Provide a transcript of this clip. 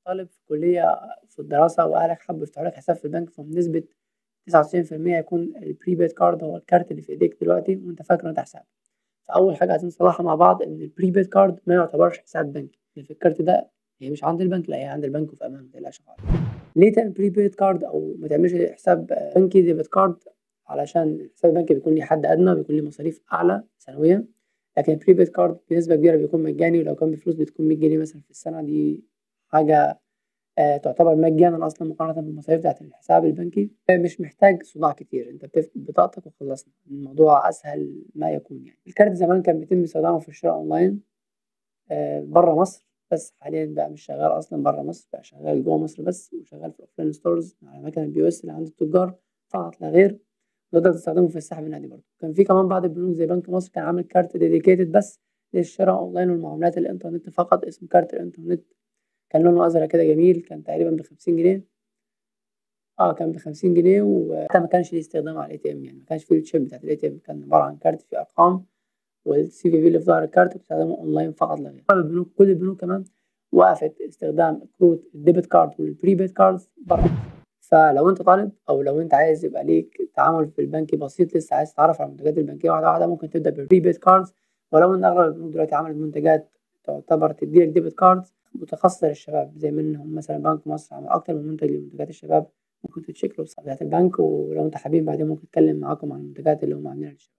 طالب في كلية في الدراسة وأهلك حبوا يفتحوا لك حساب في البنك، فبنسبة 99% هيكون الprepaid card هو الكارت اللي في إيديك دلوقتي وأنت فاكره إن ده حساب. فأول حاجة عايزين نصلحها مع بعض إن الprepaid card ما يعتبرش حساب بنكي، اللي في الكارت ده هي مش عند البنك، لأ هي عند البنك وفي أمان، متقلقش خالص. ليه تعمل prepaid card أو ما تعملش حساب بنكي debit card؟ علشان الحساب البنكي بيكون ليه حد أدنى، بيكون ليه مصاريف أعلى سنويًا، لكن الprepaid card بنسبة كبيرة بيكون مجاني، ولو كان بفلوس بتكون 100 جنيه مثلًا في السنة، دي حاجة تعتبر مجانا أصلًا مقارنة بالمصاريف بتاعة الحساب البنكي. مش محتاج صداع كتير، أنت بتفقد بطاقتك وخلصنا، الموضوع أسهل ما يكون يعني. الكارت زمان كان بيتم استخدامه في الشراء أونلاين برّه مصر، بس حاليًا بقى مش شغال أصلًا برّه مصر، بقى شغال جوّه مصر بس، وشغال في offline stores على مكن الPOS اللي عند التجار فقط لا غير، وتقدر تستخدمه في السحب النقدي برضه. كان في كمان بعض البنوك زي بنك مصر كان عامل كارت dedicated بس للشراء أونلاين والمعاملات الإنترنت فقط، اسمه كارت الإنترنت، كان لونه أزرق كده جميل، كان تقريبًا ب50 جنيه. كان ب50 جنيه وحتى ما كانش ليه استخدام على الATM، يعني ما كانش فيه الchip بتاعة الATM، كان عبارة عن كارت فيه أرقام والCVV اللي في ضهر الكارت بتستخدمه أونلاين فقط لا غير. كل البنوك كمان وقفت استخدام كروت الdebit card والprepaid cards برّه مصر. فلو أنت طالب أو لو أنت عايز يبقى ليك تعامل في البنكي بسيط، لسه عايز تتعرف على المنتجات البنكية واحدة واحدة، ممكن تبدأ بالprepaid cards، ولو إن أغلب البنوك دلوقتي عملت منتجات تعتبر تدّي لك debit cards متخصصة للشباب، زي منهم مثلًا بنك مصر عامل أكتر من منتج لمنتجات الشباب، ممكن تتشيك له بتاعة البنك، ولو أنتم حابين بعدين ممكن أتكلم معاكم عن المنتجات اللي هم عاملينها للشباب.